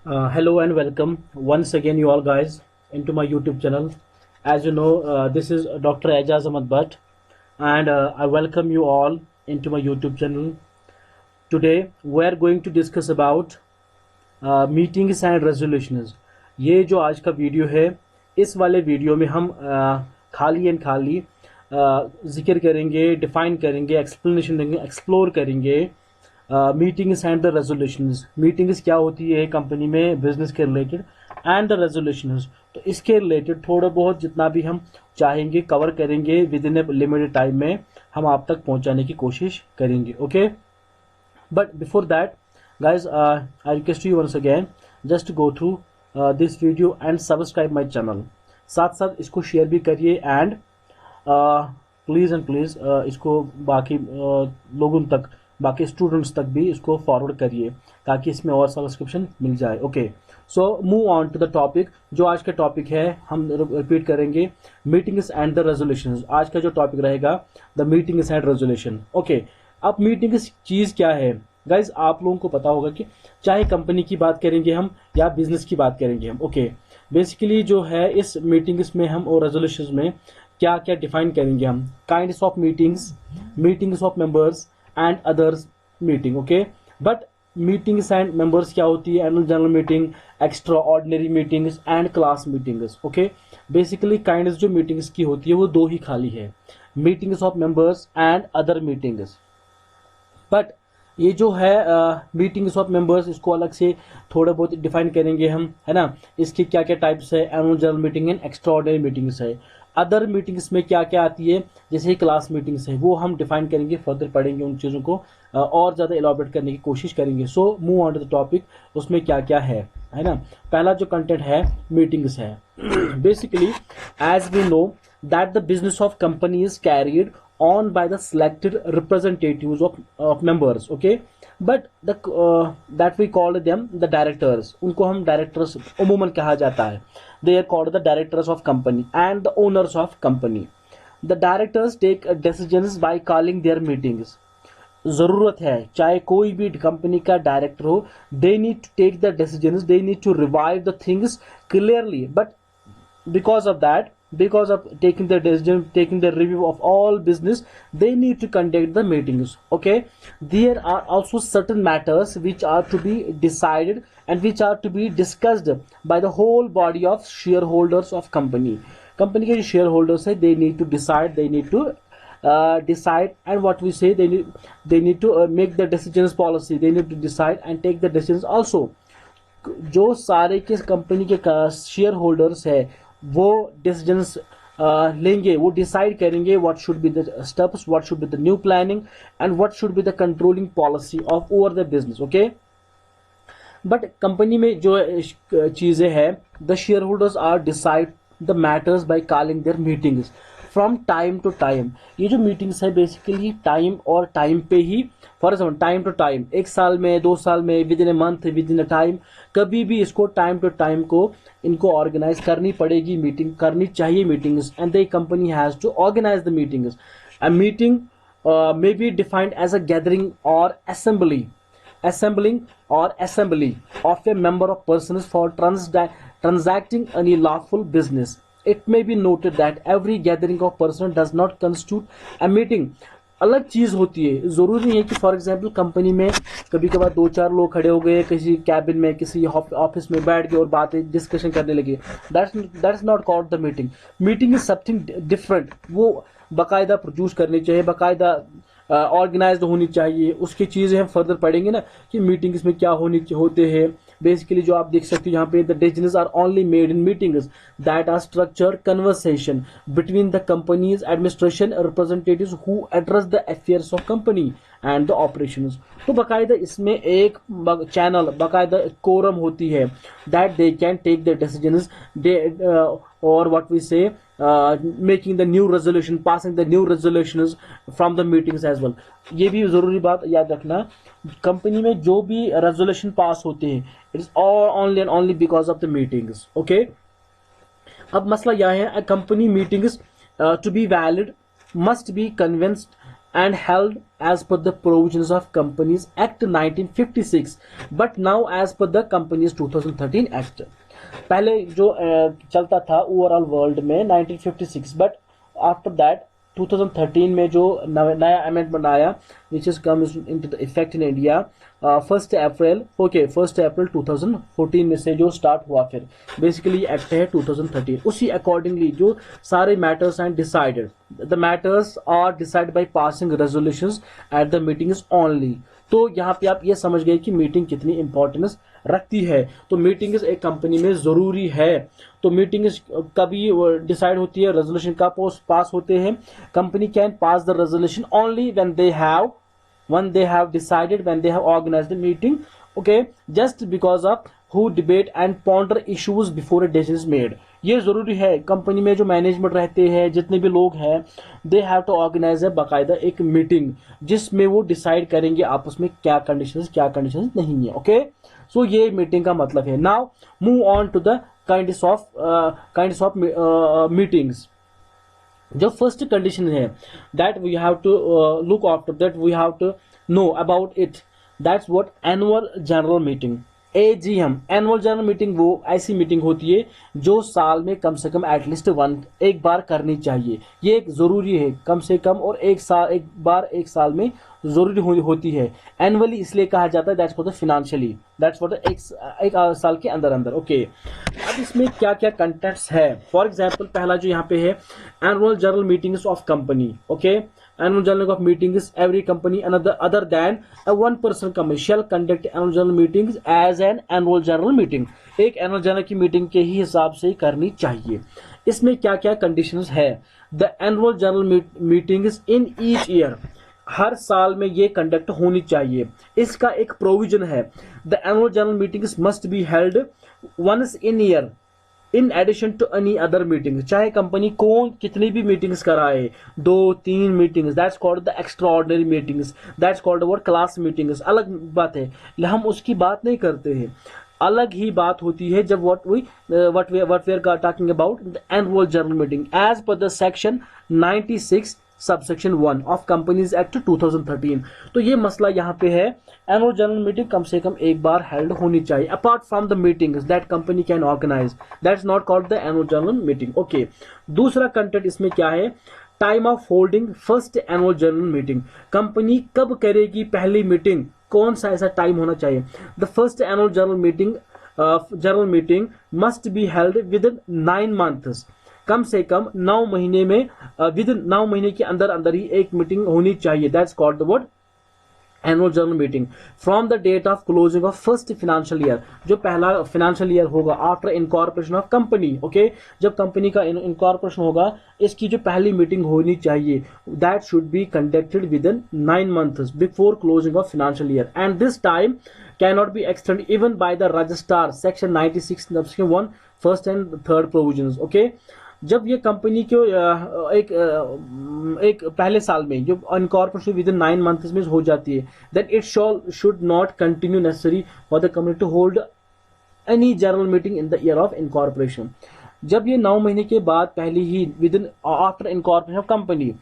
Hello and welcome once again, you all guys, into my YouTube channel. As you know, this is Dr. Ajaz Ahmad Bhat, and I welcome you all into my YouTube channel. Today, we are going to discuss about meetings and resolutions. ये जो आज का video है, इस वाले video में हम खाली एंड खाली जिक्र करेंगे, डिफाइन करेंगे, एक्सप्लेनेशन देंगे, एक्सप्लोर करेंगे meetings and the resolutions. Meetings क्या होती है कंपनी में बिजनेस के रिलेटेड, एंड द रेजोल्यूशंस। तो इसके रिलेटेड थोड़ा बहुत जितना भी हम चाहेंगे कवर करेंगे with in A limited time में हम आप तक पहुंचाने की कोशिश करेंगे। Okay, but before that guys, I request you once again just to go through this video and subscribe my channel। साथ साथ इसको शेयर भी करिए एंड प्लीज़ एंड प्लीज़ इसको बाकी लोगों तक, बाकी स्टूडेंट्स तक भी इसको फॉरवर्ड करिए ताकि इसमें और सब्सक्रिप्शन मिल जाए। Okay, so move on to the topic. जो आज का टॉपिक है हम रिपीट करेंगे, मीटिंग्स एंड द रेजोल्यूशंस। आज का जो टॉपिक रहेगा the meetings and resolution. Okay, अब मीटिंग चीज़ क्या है गाइज, आप लोगों को पता होगा कि चाहे कंपनी की बात करेंगे हम या बिजनेस की बात करेंगे हम। ओके, बेसिकली जो है इस मीटिंग्स में हम और रेजोल्यूशंस में क्या क्या डिफाइन करेंगे हम, kinds of meetings, meetings of members and others meeting. Okay, but meetings and members क्या होती है, annual general meeting, extra ordinary meetings and class meetings. Okay, basically kinds जो मीटिंग्स की होती है वो दो ही खाली है, meetings of members and other meetings. But ये जो है मीटिंग्स ऑफ मेंबर्स, इसको अलग से थोड़ा बहुत डिफाइन करेंगे हम, है ना। इसकी क्या क्या टाइप्स है, annual general meeting and extra ordinary meetings है। अदर मीटिंग्स में क्या क्या आती है, जैसे क्लास मीटिंग्स है, वो हम डिफाइन करेंगे, फर्दर पढ़ेंगे उन चीज़ों को और ज़्यादा एलॉबरेट करने की कोशिश करेंगे। So move on to the topic, उसमें क्या क्या है ना। पहला जो कंटेंट है मीटिंग्स है। Basically as we know that the business of company is carried on by the selected representatives of members। Okay, but that we call them the directors। उनको हम directors उमूमन कहा जाता है। they are called the directors of company and the owners of company। the directors take decisions by calling their meetings। जरूरत है चाहे कोई भी कंपनी का डायरेक्टर हो, they need to take the decisions, they need to revive the things clearly, but because of taking the decision, taking the review of all business, they need to conduct the meetings। Okay, there are also certain matters which are to be decided and which are to be discussed by the whole body of shareholders of company के shareholders है, they need to decide, they need to decide, and what we say, they need to make the decisions policy, they need to decide and take the decisions also। जो सारे के company के share holders है वो decisions लेंगे, वो decide करेंगे what should be the steps, what should be the new planning and what should be the controlling policy of over the business. Okay, but company में जो चीजें हैं, the share holders are decide the matters by calling their meetings from time to time. ये जो meetings है basically time और time पे ही, for example time to time, एक साल में, 2 साल में, with in a month, with in A time, कभी भी इसको टाइम टू टाइम को इनको ऑर्गेनाइज करनी पड़ेगी, मीटिंग करनी चाहिए meetings, and the company has to organise the meetings. A meeting may be defined as a gathering or assembling of a member of persons for transacting any lawful business। It may be noted that every gathering of person does not constitute a meeting। अलग चीज होती है, जरूरी नहीं है कि for example company में कभी कभार 2-4 लोग खड़े हो गए किसी कैबिन में, किसी ऑफिस में बैठ गए और बातें डिस्कशन करने लगे, that's not called the meeting. Meeting is something different, वो बाकायदा प्रोड्यूस करनी चाहिए, बाकायदा ऑर्गेनाइज्ड होनी चाहिए, उसकी चीजें हम फर्दर पढ़ेंगे ना कि मीटिंग्स में क्या होते हैं। बेसिकली जो आप देख सकते हो यहाँ पे, the decisions are only made in meetings that are structured conversation between the company's administration representatives who address the affairs of company and the operations. तो बाकायदा इसमें एक चैनल, बाकायदा कोरम होती है that they can take the decisions, और what we say making the new resolution, passing the new resolutions from the meetings as well. ये भी जरूरी बात याद रखना, कंपनी में जो भी रेजोल्यूशन पास होते हैं it is only and only because of the meetings. Okay, अब मसला यह है, company meetings to be valid must be convinced and held as per the provisions of Companies Act 1956 but now as per the Companies 2013 Act. पहले जो चलता था overall world में 1956 but after that 2013 में जो नया अमेंडमेंट आया which is come into the effect in India 1 अप्रैल 2014 में से जो स्टार्ट हुआ फिर बेसिकली एक्ट है 2013 उसी अकॉर्डिंगली जो सारे matters and decided the matters are decide by passing resolutions at the meetings only. तो यहाँ पे आप ये समझ गए कि मीटिंग कितनी इंपॉर्टेंस रखती है। तो मीटिंग्स एक कंपनी में जरूरी है। तो मीटिंग्स कभी डिसाइड होती है, रेजोल्यूशन का पास होते हैं। Company can pass the resolution only when they have decided, when they have organised the meeting, okay, just because of who debate and ponder issues before a decision is made. ये जरूरी है। Company में जो management रहते हैं, जितने भी लोग हैं, दे हैव टू ऑर्गेनाइज है बाकायदा एक मीटिंग जिसमें वो डिसाइड करेंगे आपस में क्या कंडीशंस नहीं है। ओके, सो ये मीटिंग का मतलब है। Now move on to the kinds of meetings. जो फर्स्ट कंडीशन है that we have to look after, that we have to know about it, that's what annual general meeting, AGM. Annual general meeting वो ऐसी meeting होती है जो साल में कम से कम एटलीस्ट एक बार करनी चाहिए। ये एक जरूरी है कम से कम, और एक साल में जरूरी होती है। एनुअली इसलिए कहा जाता है that's for the financially, that's for the एक साल के अंदर। ओके, अब इसमें क्या क्या कंटेंट्स है। फॉर एग्जाम्पल पहला जो यहाँ पे है annual general meetings of company. Okay, annual general of meetings every company other than a one person company shall conduct annual general meetings as an annual general meeting। एक annual general की meeting के ही हिसाब से करनी चाहिए। इसमें क्या क्या कंडीशंस है। The annual general meetings in each year, हर साल में ये कंडक्ट होनी चाहिए। इसका एक प्रोविजन है, the annual general meetings must be held once in year in addition to any other meeting. चाहे कंपनी कौन कितनी भी मीटिंग्स कराए, 2-3 meetings, that's called the extraordinary meetings, that's called what class meetings, अलग बात है। हम उसकी बात नहीं करते हैं। अलग ही बात होती है जब what we are talking about the annual general meeting as per the section 96 subsection 1 of companies act 2013। तो ये मसला यहाँ पे है, एनुअल जनरल मीटिंग कम से कम एक बार हेल्ड होनी चाहिए apart from the meetings that company can organise, that's not called the annual general meeting. Okay, दूसरा कंटेंट इसमें क्या है, time of holding first annual general meeting. Company कब करेगी पहली मीटिंग, कौन सा ऐसा टाइम होना चाहिए। The first annual general meeting must be held within 9 months, कम से कम 9 महीने में, विद इन 9 महीने के अंदर ही एक मीटिंग होनी चाहिए। That's called the word annual general meeting from the date of closing of first financial year. जो पहला फाइनेंशियल ईयर होगा after incorporation of company, okay, जब कंपनी का इनकॉर्पोरेशन होगा, इसकी जो पहली मीटिंग होनी चाहिए, that should be conducted within 9 months before closing of financial year and this time cannot be extended even by the registrar section 96 subsection 1 first and third provisions। okay, जब ये company को एक पहले साल में जो इनकॉर्पोरेशन विद इन 9 मंथ्स में हो जाती है, then it should not continue necessary for the company to hold any general meeting in the year of incorporation. जब ये 9 महीने के बाद पहले ही within after incorporation of company,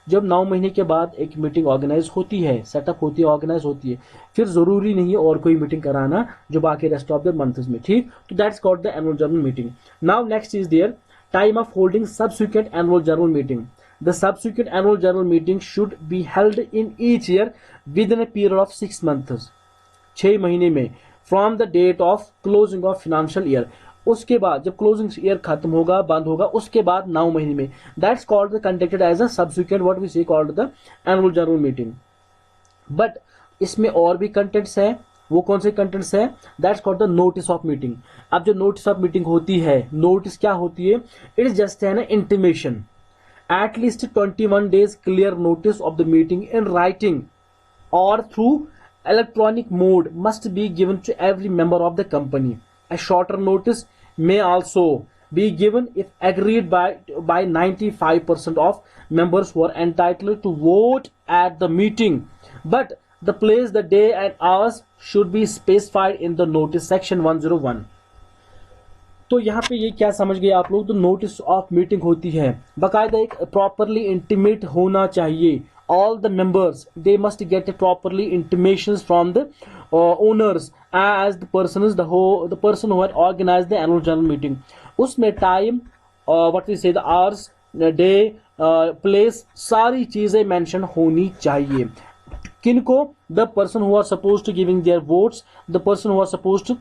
जब 9 महीने के बाद एक मीटिंग ऑर्गेनाइज होती है, सेटअप होती है, ऑर्गेनाइज होती है, फिर जरूरी नहीं है और कोई मीटिंग कराना जो बाकी रेस्ट ऑफ द मंथ्स में, ठीक। तो that's called the annual general meeting. Now next is their time of holding subsequent annual general meeting. The subsequent annual general meeting should be held in each year within a period of 6 months, 6 महीने में, from the date of closing of financial year. उसके बाद जब closing year खत्म होगा, बंद होगा, उसके बाद 9 महीने में, that's called the conducted as a subsequent what we say called the annual general meeting. But इसमें और भी कंटेंट्स है। वो कौन से कंटेंट्स है, that's called the notice of meeting. अब जो नोटिस ऑफ मीटिंग होती है, नोटिस क्या होती है, it is just an intimation, at least 21 days clear notice of the meeting in writing और through electronic mode must be given to every member of the company. A shorter notice may also be given if agreed by 95% of members who are entitled to vote at the meeting, but the place, the day and hours should be specified in the notice section 101। तो यहाँ पे ये क्या समझ गए आप लोग, तो नोटिस ऑफ मीटिंग होती है, बाकायदा एक प्रॉपरली इंटीमेट होना चाहिए all the members, they must get properly intimations from the owners, as the person who had organized the annual general meeting. उसमें time, what we say, the hours, day, place, सारी चीजें mention होनी चाहिए. किनको? The person who was supposed to giving their votes, the person who was supposed to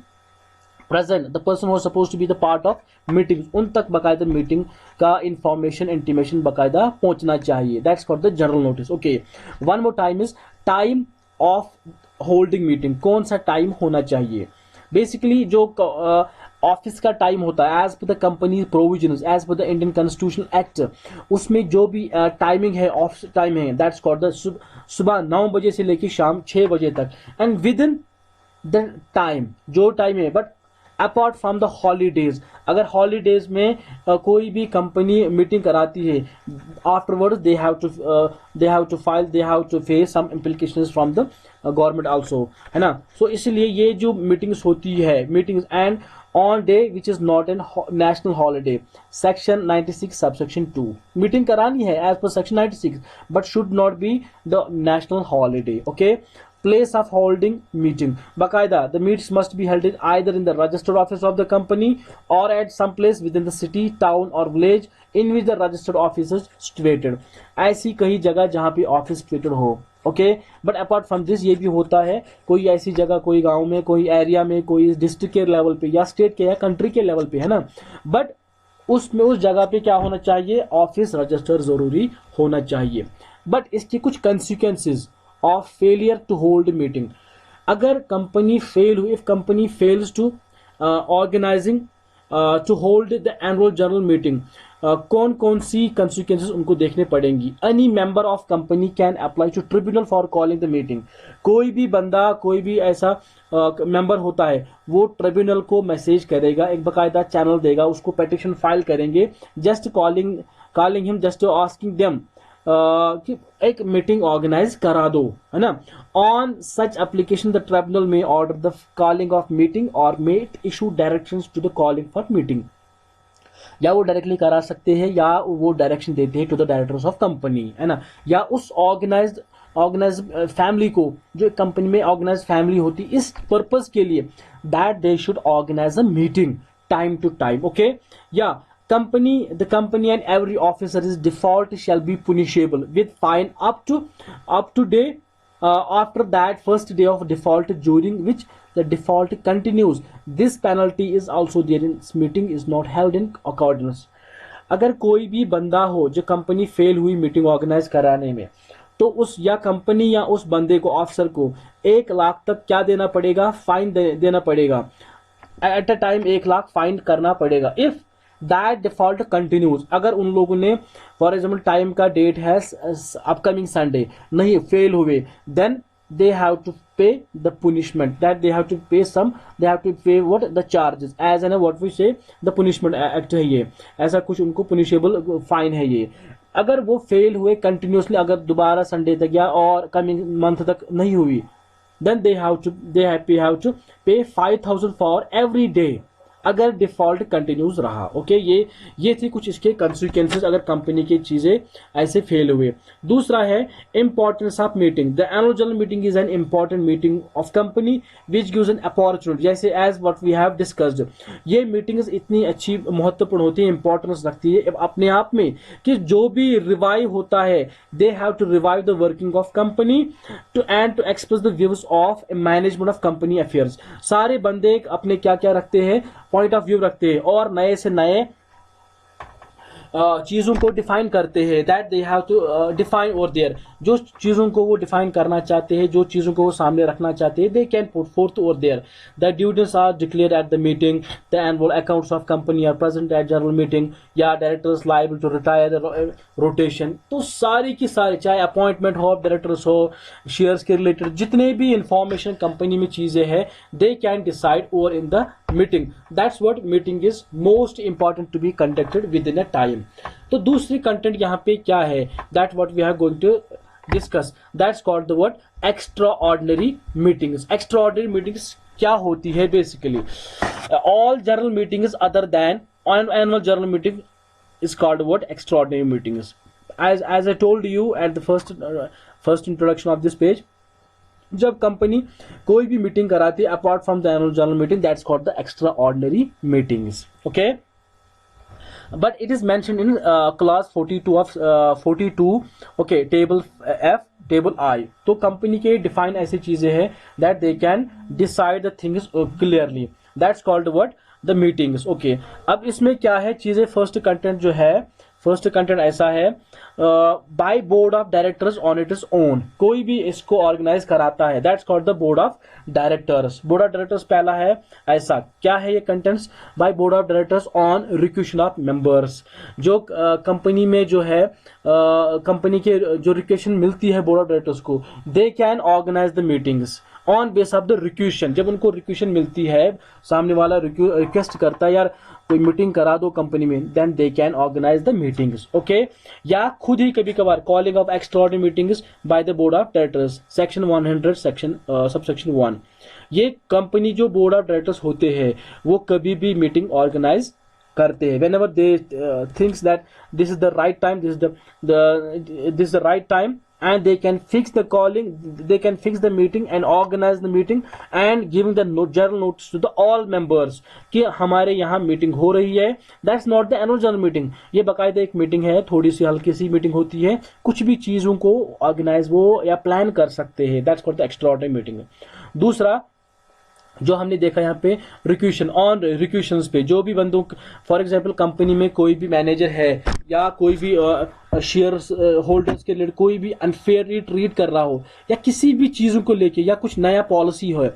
present, the person who was supposed to be the part of meetings, उन तक बकायदा meeting का information intimation बकायदा पहुंचना चाहिए. That's for the general notice. Okay, one more time is time of holding meeting. कौन सा time होना चाहिए? बेसिकली जो ऑफिस का टाइम होता है as per the company provisions, as per the Indian constitution act, उसमें जो भी टाइमिंग है, ऑफिस टाइम है, दैट्स कॉल्ड द सुबह 9 बजे से लेकर शाम 6 बजे तक, and within the time, जो टाइम है. But apart from the holidays, अगर हॉलीडेज में कोई भी कंपनी मीटिंग कराती है, afterwards they have to face some implications from the government also, है ना. सो इसलिए ये जो मीटिंग्स होती है, meetings and on day which is not an national holiday, section 96 subsection 2, meeting करानी है as per section 96 but should not be the national holiday. Okay, place of holding meeting, bakaida the meets must be held either in the registered office of the company or at some place within the city, town or village in which the registered office is situated. ऐसी कई जगह जहां पे office situated हो. Okay, but apart from this ये भी होता है कोई ऐसी जगह, कोई गांव में, कोई एरिया में, कोई डिस्ट्रिक्ट के लेवल पे या स्टेट के या कंट्री के लेवल पे, है ना. बट उसमें उस जगह पे क्या होना चाहिए? ऑफिस रजिस्टर जरूरी होना चाहिए. बट इसके कुछ consequences of failure to hold a meeting. अगर कंपनी फेल हुई, if company fails to organizing to hold the annual general meeting, कौन कौन सी consequences उनको देखने पड़ेंगी? Any member of company can apply to tribunal for calling the meeting. कोई भी बंदा, कोई भी ऐसा मेंबर होता है, वो ट्रिब्यूनल को मैसेज करेगा, एक बकायदा चैनल देगा, उसको पेटिशन फाइल करेंगे, just calling him, just asking them कि एक मीटिंग ऑर्गेनाइज करा दो, है ना. On such application the tribunal में order the calling of meeting और may issue directions to the calling for meeting. या वो डायरेक्टली करा सकते हैं या वो डायरेक्शन देते हैं to the directors of company, है ना. या उस ऑर्गेनाइज फैमिली को, जो कंपनी में ऑर्गेनाइज फैमिली होती, इस पर्पज के लिए that they should organise a meeting time to time. Okay, या the company and every officer is default shall be punishable with fine up to day after that first day of default during which the default continues. This penalty is also there in meeting is not held in accordance. अगर कोई भी बंदा हो जो company fail हुई meeting organise कराने में, तो उस या कंपनी या उस बंदे को, ऑफिसर को 1 लाख तक क्या देना पड़ेगा? फाइन देना पड़ेगा. At a time 1 lakh fine करना पड़ेगा. इफ दैट डिफॉल्ट कंटिन्यूज, अगर उन लोगों ने फॉर एग्जाम्पल टाइम का डेट है अपकमिंग संडे, नहीं फेल हुए, then they have to pay the punishment, that they have to pay what the charges as an what we say the punishment act है ये, ऐसा कुछ उनको पुनिशेबल फाइन है ये. अगर वो फेल हुए कंटिन्यूसली, अगर दोबारा संडे तक या और कमिंग मंथ तक नहीं हुई, देन दे हैव टू पे 5,000 फॉर एवरी डे अगर डिफॉल्ट कंटिन्यूज रहा. ओके, ये थी कुछ इसके कंसिक्वेंसेस अगर कंपनी की चीजें ऐसे फेल हुए. दूसरा है importance of meeting. The annual general meeting is an important meeting of company which gives an opportunity, जैसे as what we have discussed. ये मीटिंग्स इतनी अच्छी महत्वपूर्ण होती है, इंपॉर्टेंस रखती है अपने आप में, कि जो भी रिवाइव होता है, they have to revive the working of company to express the views of management of company affairs. सारे बंदे अपने क्या क्या रखते हैं, पॉइंट ऑफ व्यू रखते हैं और नए से नए चीजों को डिफाइन करते हैं. That they have to define over there, जो चीजों को वो डिफाइन करना चाहते हैं, जो चीजों को वो सामने रखना चाहते हैं, they can put forth over there. The duties are declared at the meeting. The annual accounts of company are present at general meeting. या directors liable to retire rotation. तो सारी की सारी, चाहे अपॉइंटमेंट हो, डायरेक्टर्स हो, शेयर्स के related जितने भी इंफॉर्मेशन कंपनी में चीजें हैं, they can decide over in the meeting. That's what meeting is most important to be conducted within a time. तो दूसरी कंटेंट यहाँ पे क्या है, that what we are going to discuss, that's called the word extraordinary meetings. Extraordinary meetings क्या होती है? Basically all general meetings other than annual general meeting is called word extraordinary meetings. as I told you at the first introduction of this page, जब company कोई भी meeting कराती है apart from the annual general meeting, that's called the extra ordinary meetings. Okay, but it is mentioned in clause 42 of 42, okay, table F, table I. तो company के define ऐसी चीजें हैं that they can decide the things clearly, that's called what, the meetings. okay, अब इसमें क्या है चीजें, फर्स्ट कंटेंट जो है, फर्स्ट कंटेंट ऐसा है, by board of directors on its own, कोई भी इसको ऑर्गेनाइज कराता है, that's called the board of directors. Board of directors पहला है ऐसा, क्या है ये contents, by board of directors on requisition of members. जो कंपनी में जो है कंपनी के जो रिक्वेशन मिलती है बोर्ड ऑफ डायरेक्टर्स को, they can organise the meetings on base of the requisition. जब उनको रिक्वेशन मिलती है, सामने वाला रिक्वेस्ट करता है यार कोई मीटिंग करा दो कंपनी में, then they can organise the meetings. Okay, या खुद ही कभी कभार calling of extraordinary meetings by the board of directors, section 100 section subsection 1. ये कंपनी जो बोर्ड ऑफ डायरेक्टर्स होते हैं वो कभी भी मीटिंग ऑर्गेनाइज करते हैं whenever they thinks that this is the right time, this is the right time, and they can fix the calling, they can fix the meeting and organize the meeting and giving the general notice to the all members कि हमारे यहाँ meeting हो रही है. that's not the annual general meeting, ये बाकायदा एक meeting है, थोड़ी सी हल्की सी मीटिंग होती है, कुछ भी चीजों को ऑर्गेनाइज वो या प्लान कर सकते हैं, that's called the extraordinary meeting. दूसरा जो हमने देखा यहाँ पे रिक्वेशन, ऑन रिक्वेशंस पे जो भी बंदों, फॉर एग्जांपल कंपनी में कोई भी मैनेजर है या कोई भी शेयर होल्डर्स के लिए कोई भी अनफेयरली ट्रीट कर रहा हो या किसी भी चीज़ों को लेके या कुछ नया पॉलिसी हो,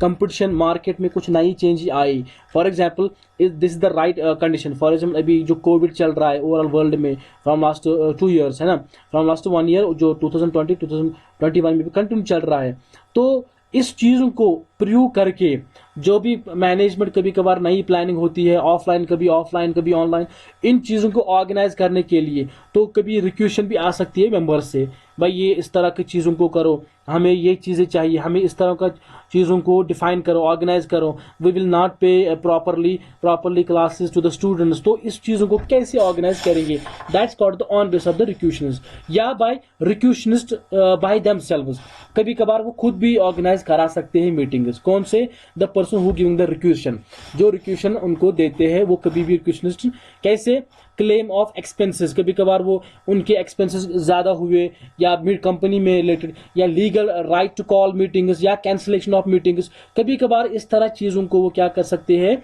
कंपटीशन मार्केट में कुछ नई change I, for example this is the right condition. For example अभी जो कोविड चल रहा है ओवरऑल वर्ल्ड में फ्रॉम लास्ट 2 years है ना, फ्रॉम लास्ट 1 year जो 2020-2021 में भी कंटिन्यू चल रहा है. तो इस चीजों को प्रूव करके जो भी मैनेजमेंट कभी कभार नई प्लानिंग होती है, ऑफलाइन कभी ऑफलाइन कभी ऑनलाइन, इन चीजों को ऑर्गेनाइज करने के लिए तो कभी रिक्वेशन भी आ सकती है मेंबर्स से, भाई ये इस तरह की चीजों को करो, हमें ये चीजें चाहिए, हमें इस तरह का चीजों को डिफाइन करो, ऑर्गेनाइज करो, we will not pay properly classes to the students. तो इस चीजों को कैसे ऑर्गेनाइज करेंगे, that's called the on base of the requisitionist या बाय रिक्वेशनिस्ट बाय देमसेल्व्स. कभी कभार वो खुद भी ऑर्गेनाइज करा सकते हैं मीटिंग्स. कौन से, the person who giving the requisition, जो रिक्वेशन उनको देते हैं वो कभी भी रिक्वेशनिस्ट. कैसे, क्लेम ऑफ एक्सपेंसेस, कभी कभार वो उनके एक्सपेंसेस ज्यादा हुए या कंपनी में रिलेटेड, या legal right to call meetings या कैंसिलेशन ऑफ मीटिंग्स, कभी कभार इस तरह चीजों को वो क्या कर सकते हैं,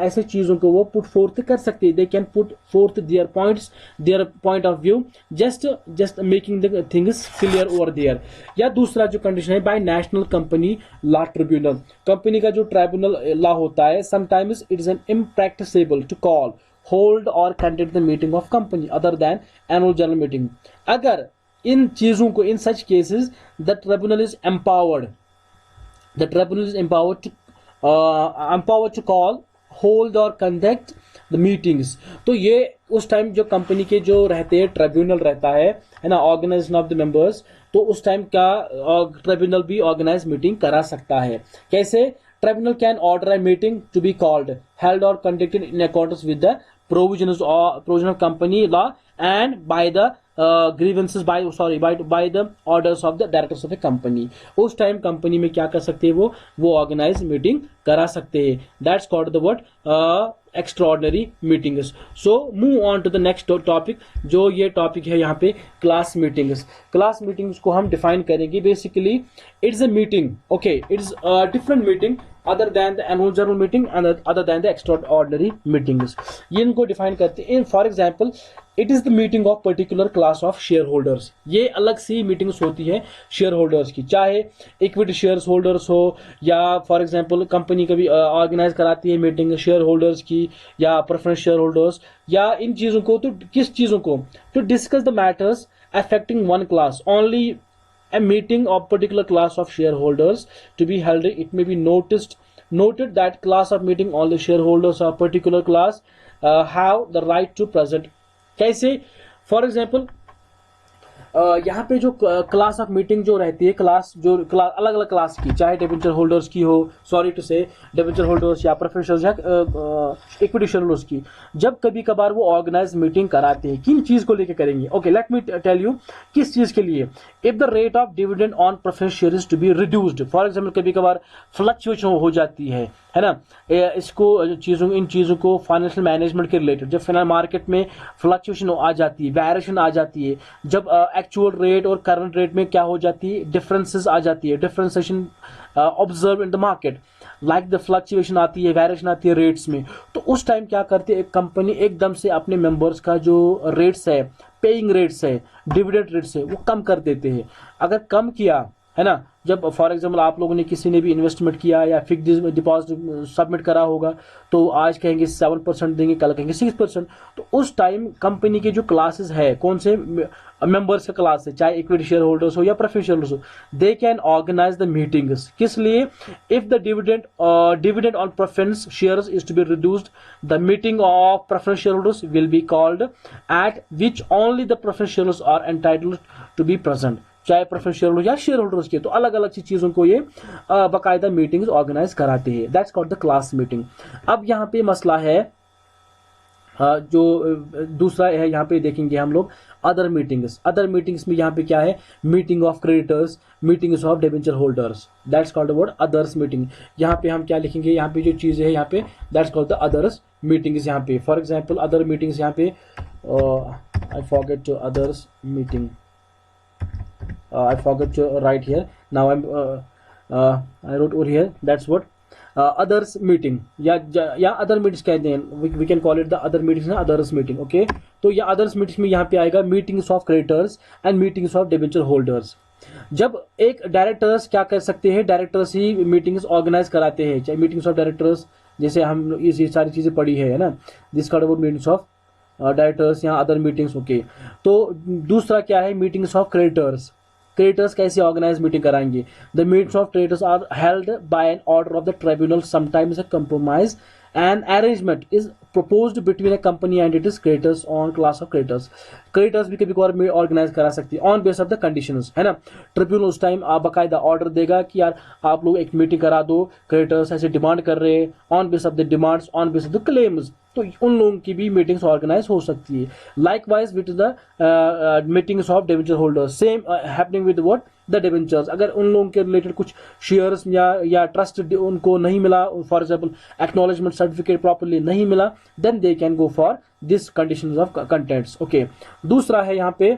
ऐसे चीजों को वो पुट फोर्थ कर सकते हैं. They can put forth their points, their point of view, just making the things clear over there. या दूसरा जो कंडीशन है, by national company law tribunal, company का जो ट्राइब्यूनल लॉ होता है, sometimes it is an impracticable to call, hold or conduct the meeting of company other than annual general meeting. अगर इन चीजों को, in such cases the tribunal is empowered to call, hold or conduct the meetings. तो ये उस time जो company के जो रहते हैं, ट्रिब्यूनल रहता है ना, ऑर्गेनाइजेशन ऑफ द मेंबर्स, तो उस टाइम का ट्रिब्यूनल भी ऑर्गेनाइज मीटिंग करा सकता है. कैसे, tribunal can order a meeting to be called, held or conducted in accordance with the provisions of company law and by the grievances by the orders of the directors of a company. उस time company में क्या कर सकते हैं, वो organise meeting करा सकते हैं. That's called the what, extraordinary meetings. So move on to the next topic, जो ये टॉपिक है यहाँ पे क्लास मीटिंग्स. क्लास मीटिंग्स को हम डिफाइन करेंगे. Basically it's a meeting, okay, it's a different meeting other than the annual general meeting and other than the extraordinary meetings. ये इनको डिफाइन करते हैं. For example, it is the meeting of particular class of share holders. ये अलग सी meetings होती है share holders की, चाहे इक्विटी शेयर होल्डर्स हो या फॉर एग्जाम्पल कंपनी कभी ऑर्गेनाइज कराती है मीटिंग शेयर होल्डर्स की या प्रेफरेंस शेयर होल्डर्स, या इन चीजों को, तो किस चीजों को, to discuss the matters affecting one class, only a meeting of particular class of shareholders to be held. It may be noted that class of meeting only shareholders of particular class have the right to present. कैसे, for example, यहाँ पे जो class of meeting जो रहती है, class अलग अलग class की, चाहे डिबेंचर होल्डर्स की हो, सॉरी टू से डिबेंचर होल्डर्स या प्रोफेशनल्स या इक्विटी शेयर होल्डर्स की, जब कभी कभार वो ऑर्गेनाइज मीटिंग कराते हैं, किन चीज को लेकर करेंगे? Okay, let me tell you किस चीज के लिए। If the rate of dividend on preference share is to be reduced, for example कभी कभार फ्लक्चुएशन हो जाती है ना, इसको इन चीजों को फाइनेंशियल मैनेजमेंट के रिलेटेड, जब फाइनेंशियल मार्केट में फ्लक्चुएशन आ जाती है, वेरिएशन आ जाती है, जब एक्चुअल रेट और करंट रेट में क्या हो जाती है, डिफरेंसेस आ जाती है, differentiation observe in the market, like the fluctuation आती है, वेरिएशन आती है रेट्स में, तो उस टाइम क्या करती है एक कंपनी, एकदम से अपने मेंबर्स का जो रेट्स है, पेइंग रेट्स है, डिविडेंड रेट्स है, वो कम कर देते हैं। अगर कम किया है ना, जब फॉर एग्जाम्पल आप लोगों ने किसी ने भी इन्वेस्टमेंट किया या फिक्स डिपॉजिट सबमिट करा होगा, तो आज कहेंगे 7% देंगे, कल कहेंगे 6%, तो उस टाइम कंपनी के जो क्लासेस है, कौन से मेंबर्स का क्लास है, चाहे इक्विटी शेयर होल्डर्स हो या प्रेफरेंशियल हो, they can organise the meetings. किस लिए? If the dividend on preference shares is to be reduced, the meeting of preference share holders will be called at which only the preference share holders are entitled to be present, चाहे preference share holder या share holders के, तो अलग अलग चीजों को ये बाकायदा मीटिंग्स ऑर्गेनाइज कराते हैं। That's called the class meeting. अब यहाँ पे मसला है जो दूसरा है, यहाँ पे देखेंगे हम लोग अदर मीटिंग्स। अदर मीटिंग्स में यहाँ पे क्या है? Meeting of creditors, meetings of debenture holders, that's called word others meeting. यहाँ पे हम क्या लिखेंगे? यहाँ पे जो चीज है यहाँ पे that's called the others meetings. यहाँ पे फॉर एग्जाम्पल अदर मीटिंग्स, यहाँ पे I forget others meeting, I forgot to write here. Now I wrote over here. That's what others meeting या other meetings कहते हैं. We can call it the other meetings ना, others meeting. Okay, तो ये others meetings में यहाँ पे आएगा meetings of creditors and meetings of debenture holders. जब एक डायरेक्टर्स क्या कर सकते हैं? डायरेक्टर्स ही मीटिंग्स ऑर्गेनाइज कराते हैं, चाहे मीटिंग्स ऑफ डायरेक्टर्स, जैसे हम ये सारी चीजें पढ़ी है ना, this called about meetings of directors, यहाँ अदर मीटिंग्स। ओके, तो दूसरा क्या है? Meetings of creditors. क्रेडिटर्स कैसे ऑर्गेनाइज मीटिंग कराएंगे? The meetings of creditors are held by an order of the tribunal, sometimes a compromise and arrangement is proposed between a company and its creditors on class of creditors. Creditors भी कभी कभार organise करा सकती है on base of the conditions, है ना। Tribunal उस time बाकायदा ऑर्डर देगा कि यार आप लोग एक मीटिंग करा दो, क्रेडिटर्स ऐसे डिमांड कर रहे हैं, on base of the demands, on base of the claims, तो उन लोगों की भी मीटिंग्स ऑर्गेनाइज हो सकती है। Likewise with the meetings of debenture holders, same happening with what the debentures. अगर उन लोगों के रिलेटेड कुछ शेयर्स या ट्रस्ट उनको नहीं मिला, for example acknowledgement certificate properly नहीं मिला, then they can go for this conditions of contents. Okay, दूसरा है यहाँ पे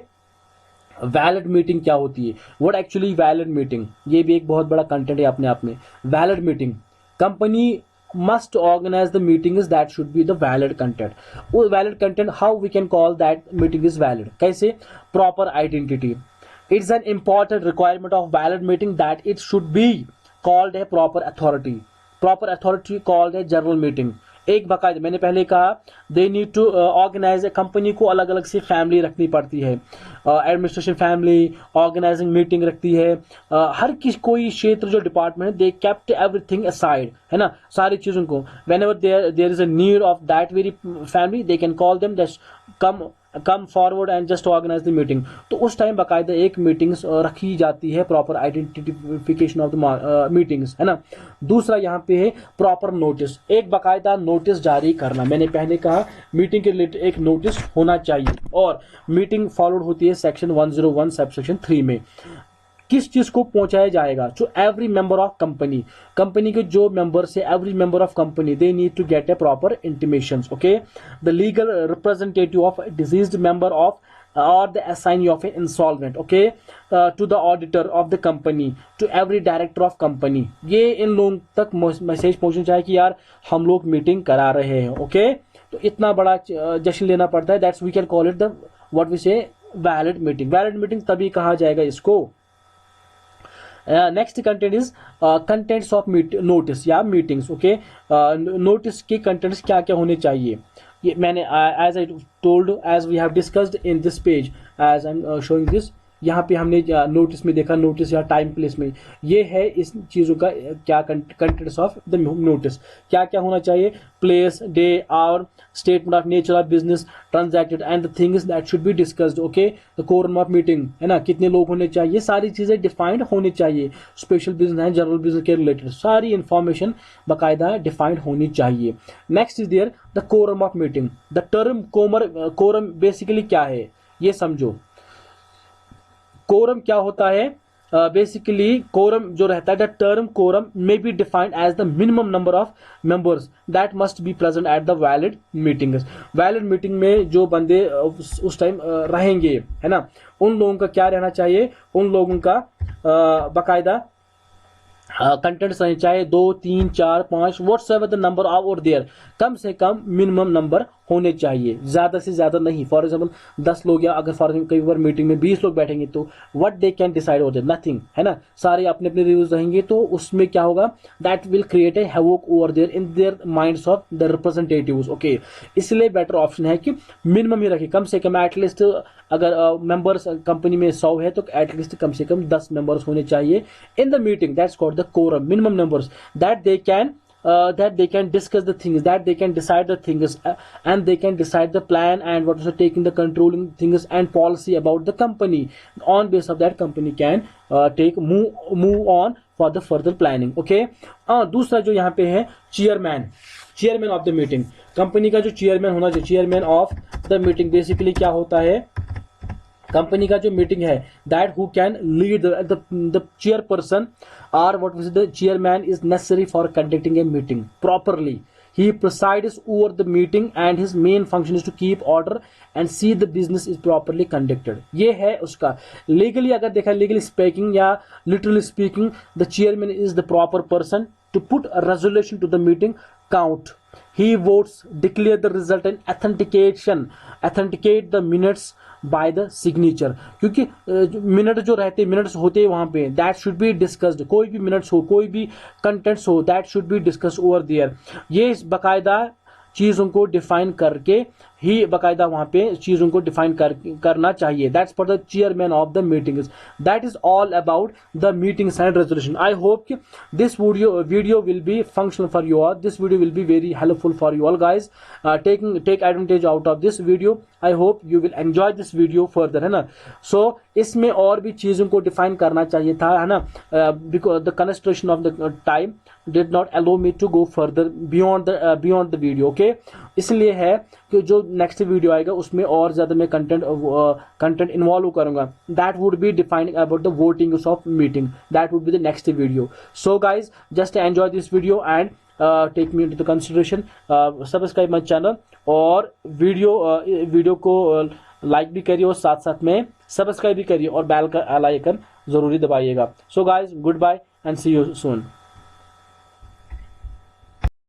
वैलिड मीटिंग। क्या होती है? What actually valid meeting? ये भी एक बहुत बड़ा कंटेंट है अपने आप में। Valid meeting, company must organize the meetings that should be the valid content. वो valid content, how we can call that meeting is valid? कैसे? Proper identity. It's an important requirement of valid meeting that it should be called a proper authority. Proper authority called a general meeting. एक बाकायदा, मैंने पहले कहा, they need to organise a company को अलग अलग से फैमिली रखनी पड़ती है, एडमिनिस्ट्रेशन फैमिली, ऑर्गेनाइजिंग मीटिंग रखती है, हर कोई क्षेत्र जो डिपार्टमेंट है, दे केप्ट एवरीथिंग असाइड, है ना, सारी चीजों को। Whenever there is a need of that very family, they can call them, come forward and just organise the meeting. तो उस टाइम बाकायदा एक मीटिंग्स रखी जाती है, proper identification of the meetings, है ना। दूसरा यहाँ पे है प्रॉपर नोटिस, एक बाकायदा नोटिस जारी करना। मैंने पहले कहा मीटिंग के रिलेटेड एक नोटिस होना चाहिए, और मीटिंग फॉलोड होती है सेक्शन 101 सब सेक्शन 3 में। किस चीज को पहुंचाया जाएगा? जो every member of company, company के जो मेंबर्स है, every member of company, they need to get a proper intimations. Okay, the legal representative of deceased member of or the assignee of an insolvent, okay, to the auditor of the company, to every director of company, ये इन लोगों तक message पहुंचना चाहिए कि यार हम लोग meeting करा रहे हैं। ओके, तो इतना बड़ा जश्न लेना पड़ता है। That's we can call it the what we say valid meeting. Valid meeting तभी कहा जाएगा इसको। Next content is contents of notice या मीटिंग्स। ओके, नोटिस के कंटेंट्स क्या क्या होने चाहिए? ये मैंने as I told, as we have discussed in this page, as I am showing this, यहाँ पे हमने नोटिस में देखा, नोटिस या टाइम प्लेस में, ये है इस चीज़ों का क्या कंटेंट्स ऑफ द नोटिस, क्या क्या होना चाहिए, place, day, hour, statement of nature of business transacted and the things that should be discussed, okay, the quorum of meeting, है ना, कितने लोग होने चाहिए, सारी चीजें डिफाइंड होनी चाहिए, स्पेशल बिजनेस है, जनरल बिजनेस के रिलेटेड सारी इंफॉर्मेशन बाकायदा डिफाइंड होनी चाहिए। Next is there the quorum of meeting. The term quorum basically क्या है ये समझो। कोरम क्या होता है, बेसिकली कोरम जो रहता है, the term quorum may be defined as the minimum number of members that must be present at the valid meetings. Valid meeting में जो बंदे उस टाइम रहेंगे, है ना, उन लोगों का क्या रहना चाहिए, उन लोगों का बाकायदा कंटेंट्स रहने चाहिए 2 3 4 5 what's ever the number of और देयर, कम से कम मिनिमम नंबर होने चाहिए, ज्यादा से ज्यादा नहीं। फॉर एग्जाम्पल 10 लोग, या अगर फॉर एग्जाम्पल कई बार मीटिंग में 20 लोग बैठेंगे तो what they can decide over nothing, है ना, सारे अपने अपने रिव्यूज रहेंगे, तो उसमें क्या होगा, that will create a havoc over there in their minds of the representatives, okay. इसलिए बेटर ऑप्शन है कि मिनिमम ही रखे, कम से कम एटलीस्ट अगर मेंबर्स कंपनी में 100 है तो एटलीस्ट कम से कम 10 मेंबर्स होने चाहिए in the meeting, that's called the quorum, minimum numbers, that they can discuss the things, that they can decide the things, and they can decide the plan and what is taking the controlling things and policy about the company. On base of that company can move on for the further planning, okay। दूसरा जो यहाँ पे है chairman of the meeting. Company का जो chairman होना चाहिए, chairman of the meeting, basically क्या होता है, कंपनी का जो मीटिंग है, that who can lead the chairperson और what was the chairman is necessary for conducting a meeting properly. He presides over the meeting and his main function is to keep order and see the business is properly conducted. ये है उसका legally, अगर देखा legally speaking या literally speaking, the chairman is the proper person to put a resolution to the meeting count. He votes, declare the result and authenticate the minutes by the signature। क्योंकि minute जो रहते, minutes होते हैं वहां पे, that should be discussed, कोई भी minutes हो, कोई भी कंटेंट्स हो, that should be discussed over there. ये बाकायदा चीजों को डिफाइन करके ही बाकायदा वहां पे चीजों को डिफाइन करना चाहिए। That's for the chairman of the meetings. That is all about the meetings and resolution. I hope कि this video will be functional for you all, this video will be very helpful for you all guys. Take advantage out of this video. I hope you will enjoy this video further, है ना। सो इसमें और भी चीजों को define करना चाहिए था, है ना, because the construction of the time did not allow me to go further beyond the video, okay। इसलिए है कि जो नेक्स्ट वीडियो आएगा उसमें और ज्यादा मैं कंटेंट इन्वॉल्व करूंगा, that would be defining about the voting of meeting, that would be the next video. So guys just enjoy this video and take me into the consideration, subscribe my channel और video को like भी करिए और साथ साथ में subscribe भी करिए और बेल का आइकन जरूरी दबाइएगा। So guys good bye and see you soon.